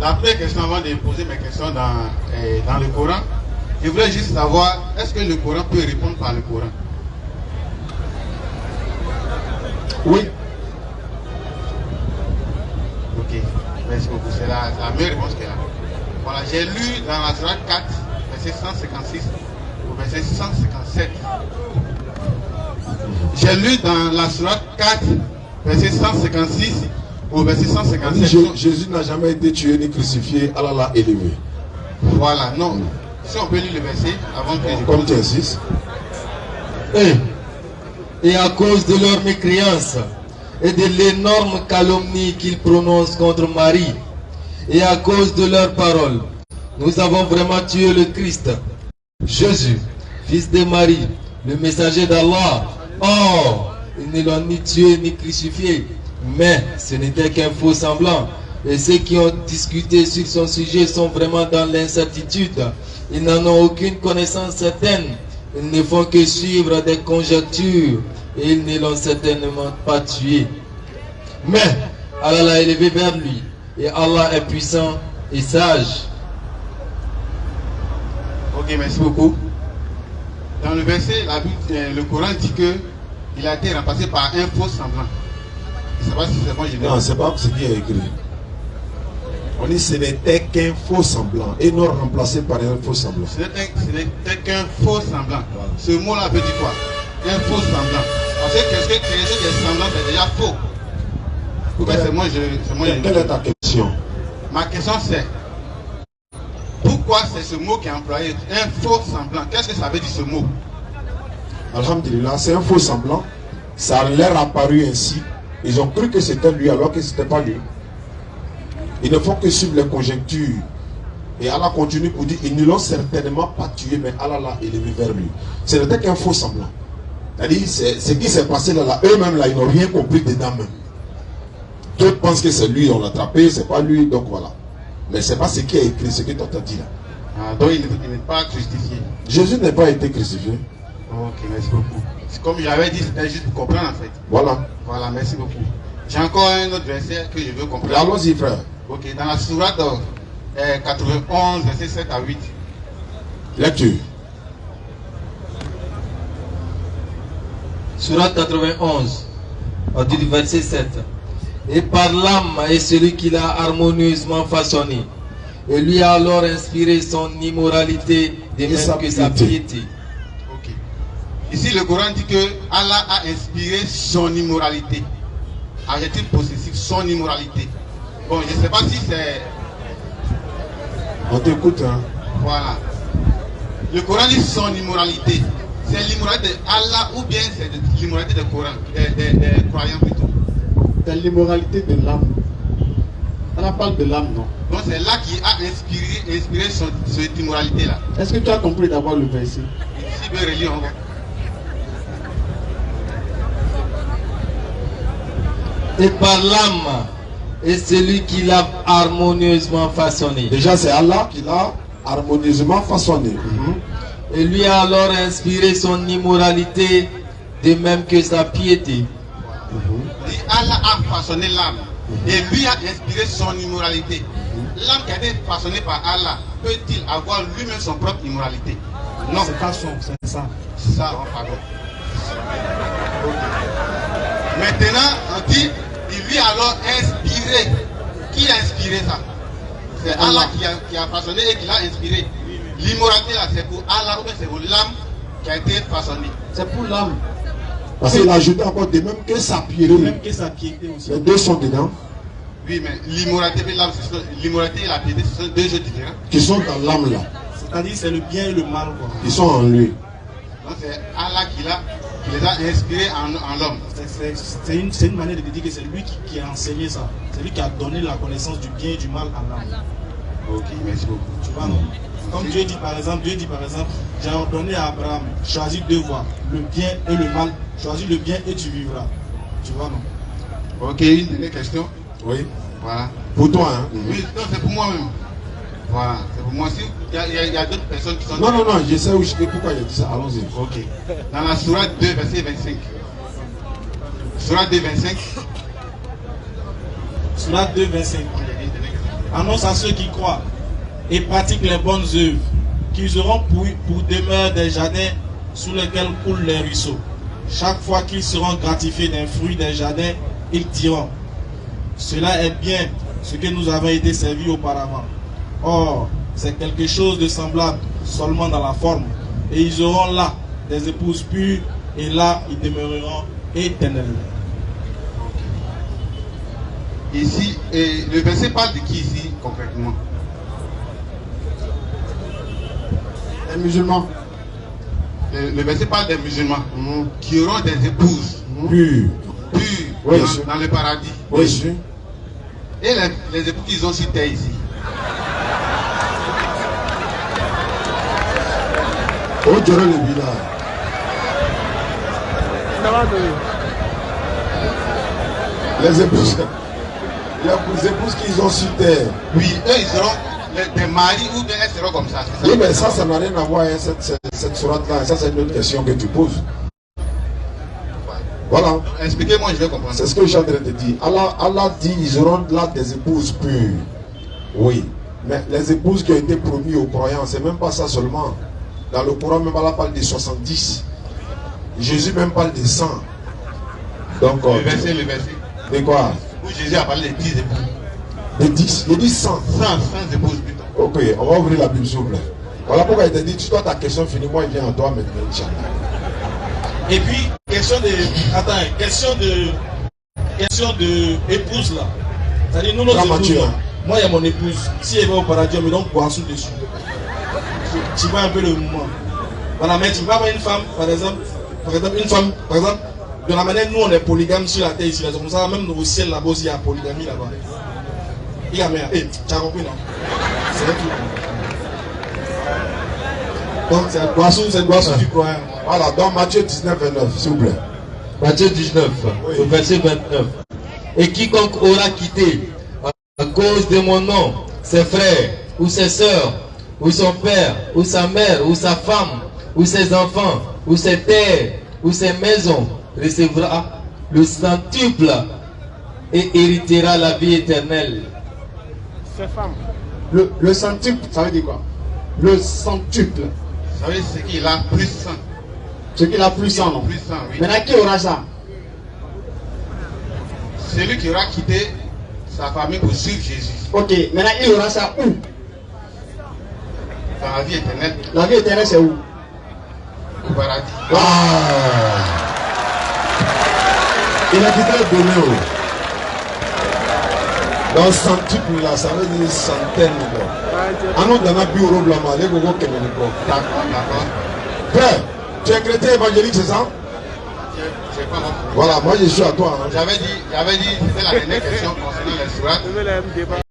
La première question avant de poser mes questions dans le Coran, je voulais juste savoir, est-ce que le Coran peut répondre par le Coran? Oui. Ok, merci beaucoup. C'est la meilleure réponse qu'elle a. Voilà, j'ai lu dans la Sourate 4, verset 156 au verset 157. J'ai lu dans la Sourate 4, verset 156 au verset 157. Jésus n'a jamais été tué ni crucifié, Allah l'a élevé. Voilà, non. Si on peut lire le verset avant que je Comme tu insistes. Et à cause de leur mécréance et de l'énorme calomnie qu'ils prononcent contre Marie, et à cause de leurs paroles, nous avons vraiment tué le Christ, Jésus, fils de Marie, le messager d'Allah. Or, ils ne l'ont ni tué ni crucifié, mais ce n'était qu'un faux semblant. Et ceux qui ont discuté sur son sujet sont vraiment dans l'incertitude. Ils n'en ont aucune connaissance certaine. Ils ne font que suivre des conjectures et ils ne l'ont certainement pas tué. Mais Allah l'a élevé vers lui et Allah est puissant et sage. Ok, merci beaucoup. Dans le verset, le Coran dit que il a été remplacé par un faux semblant. Je ne sais pas si c'est bon, je Non, c'est pas ce qui est écrit. On dit ce n'était qu'un faux semblant et non remplacé par un faux semblant. Ce n'était qu'un faux semblant. Ce mot-là veut dire quoi? Un faux semblant. Parce que quelque chose qui est semblant, c'est déjà faux. Quelle est ta question? Ma question c'est, pourquoi c'est ce mot qui est employé? Un faux semblant. Qu'est-ce que ça veut dire ce mot? Alhamdulillah, c'est un faux semblant. Ça leur a apparu ainsi. Ils ont cru que c'était lui alors que ce n'était pas lui. Ils ne font que suivre les conjectures. Et Allah continue pour dire, ils ne l'ont certainement pas tué, mais Allah l'a élevé vers lui. Ce n'était qu'un faux semblant. C'est-à-dire, ce qui s'est passé là, eux-mêmes là, ils n'ont rien compris dedans même. D'autres pensent que c'est lui, on l'a attrapé, c'est pas lui, donc voilà. Mais c'est pas ce qui est écrit, ce que tu as dit là. Ah, donc il n'est pas crucifié. Jésus n'a pas été crucifié. Ok, merci beaucoup. Comme j'avais dit, c'était juste pour comprendre en fait. Voilà. Voilà, merci beaucoup. J'ai encore un autre verset que je veux comprendre. Allons-y, frère. Ok, dans la sourate 91, verset 7 à 8. Lecture. Sourate 91, au du verset 7. Et par l'âme est celui qui l'a harmonieusement façonné. Et lui a alors inspiré son immoralité de même que sa piété. Ok. Ici, le Coran dit que Allah a inspiré son immoralité. Adjectif possessif, son immoralité. Bon, je ne sais pas si c'est... On t'écoute, hein. Voilà. Le Coran dit son immoralité. C'est l'immoralité d'Allah ou bien c'est l'immoralité des croyants plutôt? C'est l'immoralité de l'âme. Allah parle de l'âme, non? Donc c'est là qui a inspiré cette immoralité-là. Est-ce que tu as compris d'abord le verset? Si veut relire, on va. Et par l'âme est celui qui l'a harmonieusement façonné. Déjà, c'est Allah qui l'a harmonieusement façonné. Et lui a alors inspiré son immoralité de même que sa piété. Et Allah a façonné l'âme. Et lui a inspiré son immoralité. L'âme qui a été façonnée par Allah, peut-il avoir lui-même son propre immoralité? Non. C'est pas son, c'est ça. C'est ça, pardon. Maintenant, on dit, il lui a alors inspiré. Qui a inspiré ça? C'est Allah qui a façonné et qui l'a inspiré. L'immoralité là, c'est pour Allah ou bien c'est pour l'âme qui a été façonnée? C'est pour l'âme. Parce qu'il a ajouté encore de même que sa piété. De même que sa piété aussi. Les deux sont dedans. Oui, mais l'immoralité et l'âme, l'immoralité et la piété, ce sont deux choses différentes. Qui sont dans l'âme là. C'est-à-dire c'est le bien et le mal, quoi. Ils sont en lui. Donc c'est Allah qui les a inspirés en l'homme. C'est une manière de dire que c'est lui qui a enseigné ça. C'est lui qui a donné la connaissance du bien et du mal à l'âme. Ok, merci beaucoup. Tu vois, non? Comme Dieu dit par exemple, j'ai ordonné à Abraham, choisis deux voies, le bien et le mal. Choisis le bien et tu vivras. Tu vois, non? Ok, une dernière question. Oui. Voilà. Pour toi, hein? Oui, non, c'est pour moi-même. Voilà, c'est pour moi. Il y a d'autres personnes qui sont... Non, je sais où je sais pourquoi il a dit ça. Allons-y. Ok. Dans la sourate 2, verset 25. Sourate 2, 25. Sourate 2, 25. annonce à ceux qui croient et pratiquent les bonnes œuvres qu'ils auront pour demeure des jardins sous lesquels coulent les ruisseaux. Chaque fois qu'ils seront gratifiés d'un fruit des jardins, ils diront: cela est bien ce que nous avons été servis auparavant. Or, c'est quelque chose de semblable seulement dans la forme. Et ils auront là des épouses pures, et là ils demeureront éternellement. Ici, et le verset parle de qui ici concrètement? Les musulmans. Le verset parle des musulmans qui auront des épouses Pur. pures Oui, dans le paradis. Oui, monsieur. Et les épouses qu'ils ont sur terre ici. Oh, Dieu, le village. Les épouses qu'ils ont sur terre. Oui, eux ils seront des maris ou bien elles seront comme ça. Oui, mais ça n'a rien à voir avec cette sourate-là. Ça, c'est une autre question que tu poses. Voilà. Expliquez-moi, je vais comprendre. C'est ce que je suis en train de dire. Allah dit ils auront là des épouses pures. Oui. Mais les épouses qui ont été promises aux croyants, c'est même pas ça seulement. Dans le Coran, même Allah parle de 70. Jésus même parle de 100. Donc, Le verset. de quoi? Où Jésus a parlé de 10 épouses. De 10. Il dit 100. 100 épouses plutôt. Ok, on va ouvrir la Bible s'il vous plaît. Voilà pourquoi il t'a dit, tu dois ta question finie, moi je viens à toi maintenant, Inch'Allah. Et puis, question de épouse là. C'est-à-dire, nous, nos épouses, là, moi, il y a mon épouse. Si elle va au paradis, on me donne poisson dessus. Tu vois un peu le mouvement. Voilà, mais tu vas avoir une femme, par exemple, de la manière nous on est polygame sur la terre ici, c'est comme ça, même au ciel là-bas aussi, il y a polygamie là-bas. Il y a mais, tu as compris non? C'est un truc. Donc c'est une boisson du croyant. Voilà, dans Matthieu 19, 29, s'il vous plaît. Matthieu 19, Oui. verset 29. Et quiconque aura quitté à cause de mon nom ses frères ou ses sœurs, ou son père, ou sa mère, ou sa femme, ou ses enfants, ou ses terres, ou ses maisons, recevra le centuple et héritera la vie éternelle. Le centuple, ça veut dire quoi? Le centuple. Ça veut dire ce qu'il a plus 100. Ce qu'il a plus 100, non? Plus 100, oui. Maintenant, qui aura ça? Celui qui aura quitté sa famille pour suivre Jésus Ok, maintenant, il aura ça où? dans la vie éternelle, La vie éternelle, c'est où? au paradis. Il a quitté le donné. Dans centuple là, ça veut dire centaine. Ah non, dans la bureau blanc, les gogo qui me D'accord. Frère, tu es chrétien évangélique, c'est ça? J'ai pas compris. Voilà, moi je suis à toi. Hein. J'avais dit, c'était la dernière question concernant les sourates.